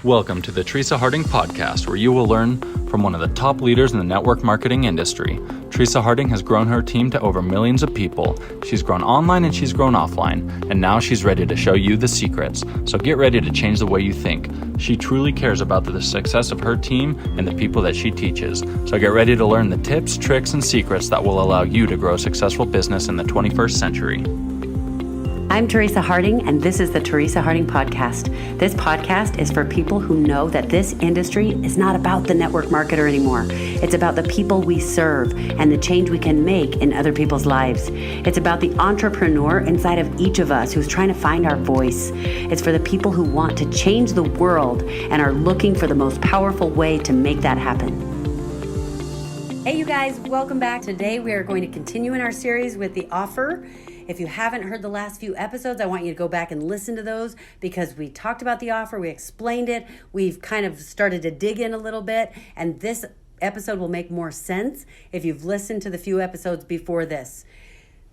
Welcome to the Teresa Harding podcast, where you will learn from one of the top leaders in the network marketing industry. Teresa Harding has grown her team to over millions of people. She's grown online and she's grown offline, and now she's ready to show you the secrets. So get ready to change the way you think. She truly cares about the success of her team and the people that she teaches. So get ready to learn the tips, tricks, and secrets that will allow you to grow a successful business in the 21st century. I'm Teresa Harding, and this is the Teresa Harding Podcast. This podcast is for people who know that this industry is not about the network marketer anymore. It's about the people we serve and the change we can make in other people's lives. It's about the entrepreneur inside of each of us who's trying to find our voice. It's for the people who want to change the world and are looking for the most powerful way to make that happen. Hey, you guys, welcome back. Today we are going to continue in our series with the offer. If you haven't heard the last few episodes, I want you to go back and listen to those because we talked about the offer, we explained it, we've kind of started to dig in a little bit, and this episode will make more sense if you've listened to the few episodes before this.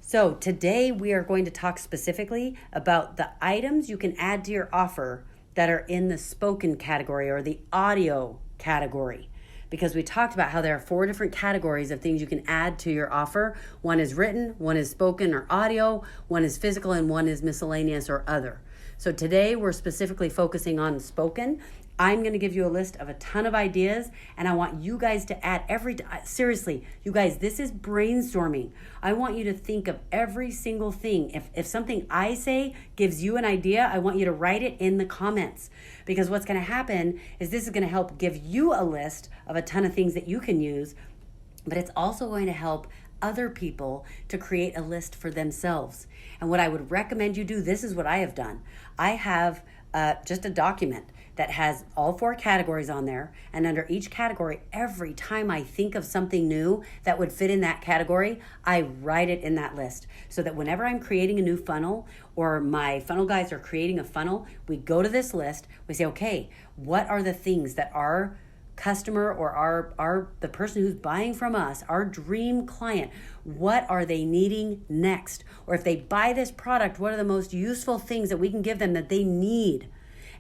So today we are going to talk specifically about the items you can add to your offer that are in the spoken category or the audio category. Because we talked about how there are 4 different categories of things you can add to your offer. One is written, one is spoken or audio, one is physical, and one is miscellaneous or other. So today we're specifically focusing on spoken. I'm going to give you a list of a ton of ideas, and I want you guys to add seriously, you guys, this is brainstorming. I want you to think of every single thing. If something I say gives you an idea, I want you to write it in the comments, because what's going to happen is this is going to help give you a list of a ton of things that you can use, but it's also going to help other people to create a list for themselves. And what I would recommend you do, this is what I have done. I have just a document that has all 4 categories on there, and under each category, every time I think of something new that would fit in that category, I write it in that list, so that whenever I'm creating a new funnel or my funnel guys are creating a funnel, we go to this list, we say, okay, what are the things that our customer or the person who's buying from us, our dream client, what are they needing next? Or if they buy this product, what are the most useful things that we can give them that they need?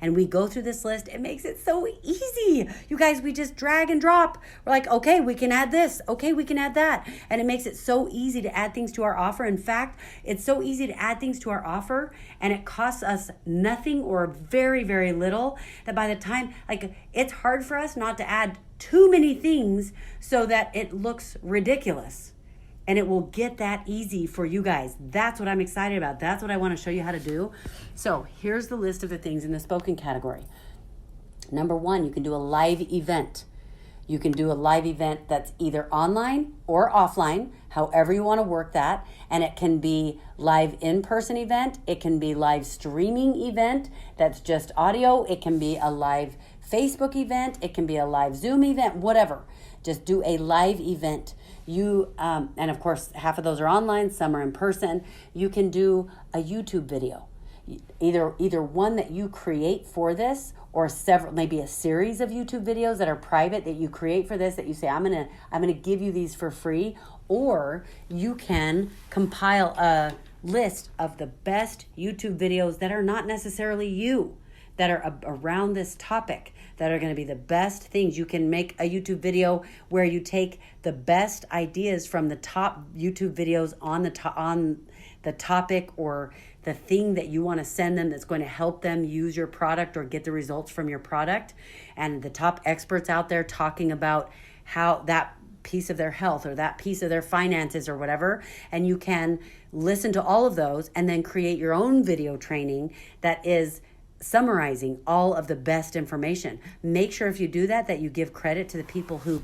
And we go through this list. It makes it so easy. You guys, we just drag and drop. We're like, okay, we can add this. Okay, we can add that. And it makes it so easy to add things to our offer. In fact, it's so easy to add things to our offer, and it costs us nothing or very, very little, that by the time, it's hard for us not to add too many things so that it looks ridiculous. And it will get that easy for you guys. That's what I'm excited about. That's what I want to show you how to do. So here's the list of the things in the spoken category. Number 1, you can do a live event. You can do a live event that's either online or offline, however you want to work that. And it can be live in-person event. It can be live streaming event that's just audio. It can be a live Facebook event. It can be a live Zoom event, whatever. Just do a live event. And of course, half of those are online, some are in person. You can do a YouTube video, either one that you create for this, or several, maybe a series of YouTube videos that are private that you create for this, that you say, I'm gonna give you these for free. Or you can compile a list of the best YouTube videos that are not necessarily you, that are around this topic, that are going to be the best things. You can make a YouTube video where you take the best ideas from the top YouTube videos on the topic or the thing that you want to send them that's going to help them use your product or get the results from your product, and the top experts out there talking about how that piece of their health or that piece of their finances or whatever. And you can listen to all of those and then create your own video training that is summarizing all of the best information. Make sure if you do that you give credit to the people who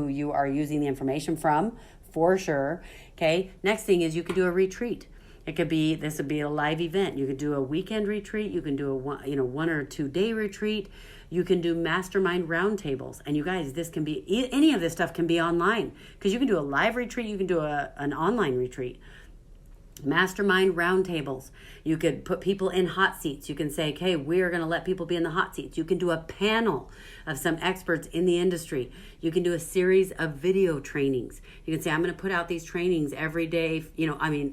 you are using the information from, for sure. Okay. Next thing is you could do a retreat. This would be a live event. You could do a weekend retreat. You can do a 1 or 2 day retreat. You can do mastermind roundtables. And you guys, this can be, any of this stuff can be online, because you can do a live retreat. You can do an online retreat. Mastermind roundtables. You could put people in hot seats. You can say, okay, we're going to let people be in the hot seats. You can do a panel of some experts in the industry. You can do a series of video trainings. You can say, I'm going to put out these trainings every day,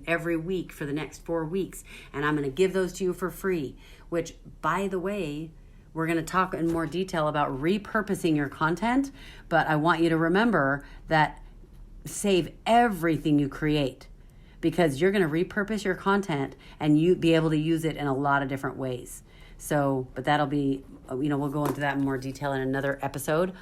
every week for the next 4 weeks, and I'm going to give those to you for free, which, by the way, we're going to talk in more detail about repurposing your content, but I want you to remember that save everything you create, because you're going to repurpose your content and you be able to use it in a lot of different ways. So, but that'll be, we'll go into that in more detail in another episode.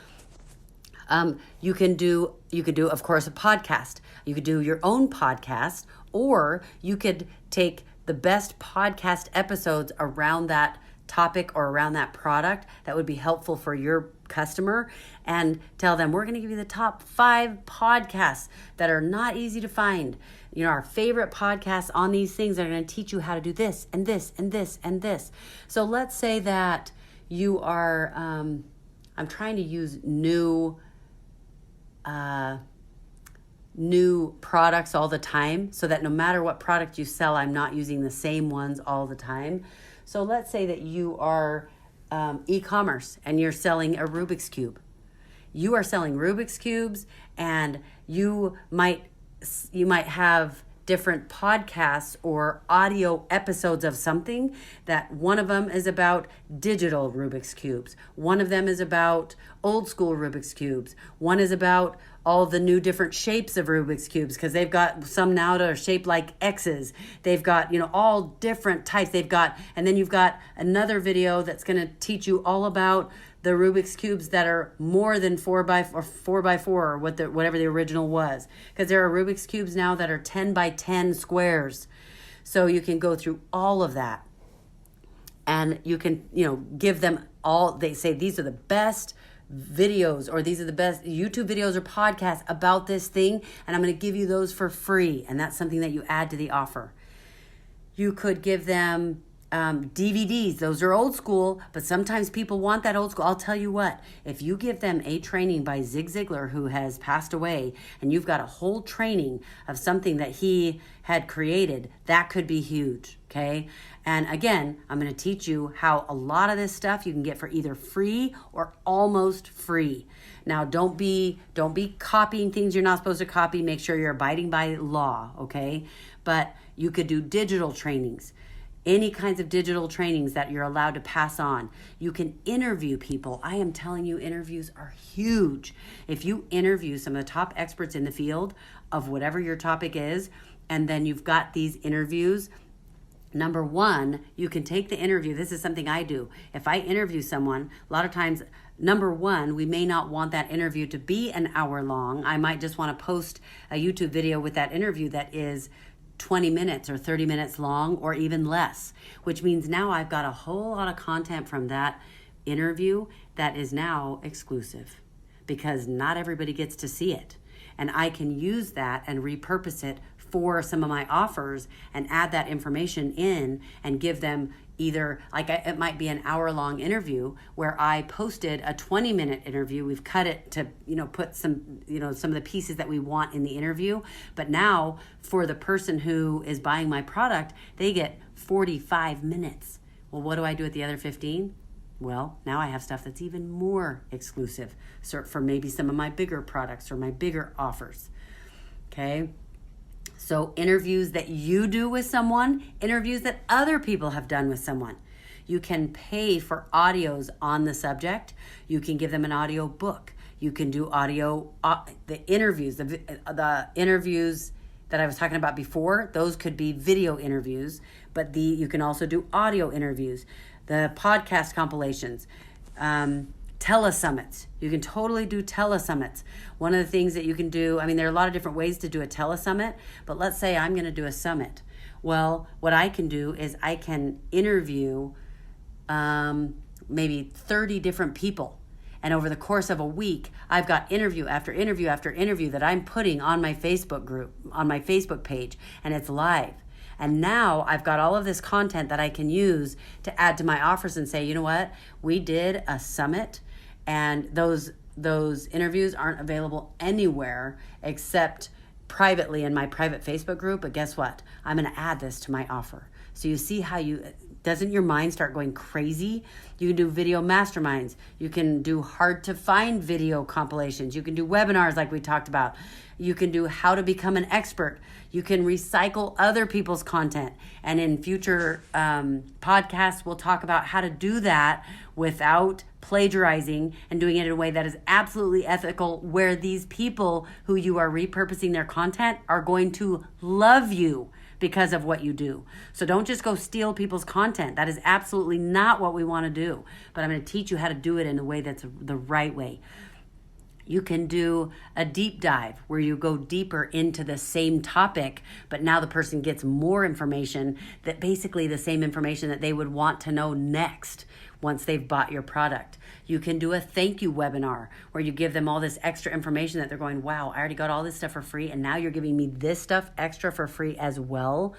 You could do, of course, a podcast. You could do your own podcast, or you could take the best podcast episodes around that topic or around that product that would be helpful for your customer, and tell them, we're going to give you the top 5 podcasts that are not easy to find. Our favorite podcasts on these things are going to teach you how to do this and this and this and this. So let's say that you are, I'm trying to use new products all the time, so that no matter what product you sell, I'm not using the same ones all the time. So let's say that you are e-commerce and you're selling a Rubik's Cube. You are selling Rubik's Cubes, and you might have different podcasts or audio episodes of something, that one of them is about digital Rubik's Cubes. One of them is about old school Rubik's Cubes. One is about all the new different shapes of Rubik's Cubes, because they've got some now that are shaped like X's. They've got, all different types. And then you've got another video that's going to teach you all about the Rubik's Cubes that are more than 4x4 or whatever the original was. Because there are Rubik's Cubes now that are 10x10 squares. So you can go through all of that. And you can, give them all, they say these are the best videos, or these are the best YouTube videos or podcasts about this thing, and I'm going to give you those for free. And that's something that you add to the offer. You could give them DVDs. Those are old school, but sometimes people want that old school. I'll tell you what, if you give them a training by Zig Ziglar, who has passed away, and you've got a whole training of something that he had created, that could be huge. Okay. And again, I'm going to teach you how a lot of this stuff you can get for either free or almost free. Now, don't be copying things you're not supposed to copy. Make sure you're abiding by law. Okay. But you could do digital trainings. Any kinds of digital trainings that you're allowed to pass on. You can interview people. I am telling you, interviews are huge. If you interview some of the top experts in the field of whatever your topic is, and then you've got these interviews, number one, you can take the interview. This is something I do. If I interview someone, a lot of times, number one, we may not want that interview to be an hour long. I might just want to post a YouTube video with that interview that is 20 minutes or 30 minutes long, or even less, which means now I've got a whole lot of content from that interview that is now exclusive, because not everybody gets to see it. And I can use that and repurpose it for some of my offers and add that information in and give them either, it might be an hour-long interview where I posted a 20-minute interview. We've cut it to, put some, some of the pieces that we want in the interview. But now for the person who is buying my product, they get 45 minutes. Well, what do I do at the other 15? Well, now I have stuff that's even more exclusive, so for maybe some of my bigger products or my bigger offers. Okay. So interviews that you do with someone, interviews that other people have done with someone. You can pay for audios on the subject. You can give them an audio book. You can do audio, the interviews that I was talking about before, those could be video interviews, but you can also do audio interviews, the podcast compilations, telesummits. You can totally do telesummits. One of the things that you can do, there are a lot of different ways to do a telesummit, but let's say I'm going to do a summit. Well, what I can do is I can interview maybe 30 different people. And over the course of a week, I've got interview after interview after interview that I'm putting on my Facebook group, on my Facebook page, and it's live. And now I've got all of this content that I can use to add to my offers and say, you know what? We did a summit, and those interviews aren't available anywhere except privately in my private Facebook group. But guess what? I'm going to add this to my offer. So you see how Doesn't your mind start going crazy? You can do video masterminds. You can do hard to find video compilations. You can do webinars like we talked about. You can do how to become an expert. You can recycle other people's content. And in future podcasts, we'll talk about how to do that without plagiarizing and doing it in a way that is absolutely ethical, where these people who you are repurposing their content are going to love you because of what you do. So don't just go steal people's content. That is absolutely not what we want to do. But I'm going to teach you how to do it in a way that's the right way. You can do a deep dive where you go deeper into the same topic, but now the person gets more information, that basically the same information that they would want to know next once they've bought your product. You can do a thank you webinar where you give them all this extra information that they're going, wow, I already got all this stuff for free, and now you're giving me this stuff extra for free as well.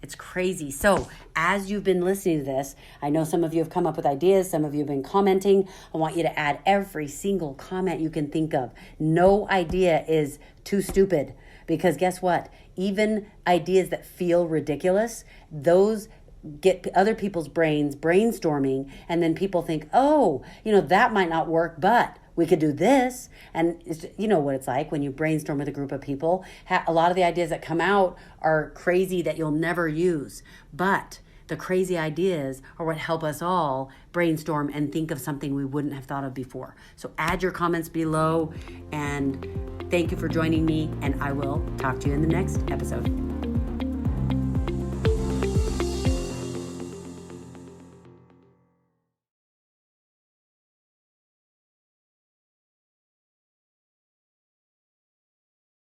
It's crazy. So as you've been listening to this, I know some of you have come up with ideas. Some of you have been commenting. I want you to add every single comment you can think of. No idea is too stupid, because guess what? Even ideas that feel ridiculous, those get other people's brains brainstorming, and then people think, oh, that might not work, but we could do this. And you know what it's like when you brainstorm with a group of people. A lot of the ideas that come out are crazy that you'll never use, but the crazy ideas are what help us all brainstorm and think of something we wouldn't have thought of before. So add your comments below, and thank you for joining me, and I will talk to you in the next episode.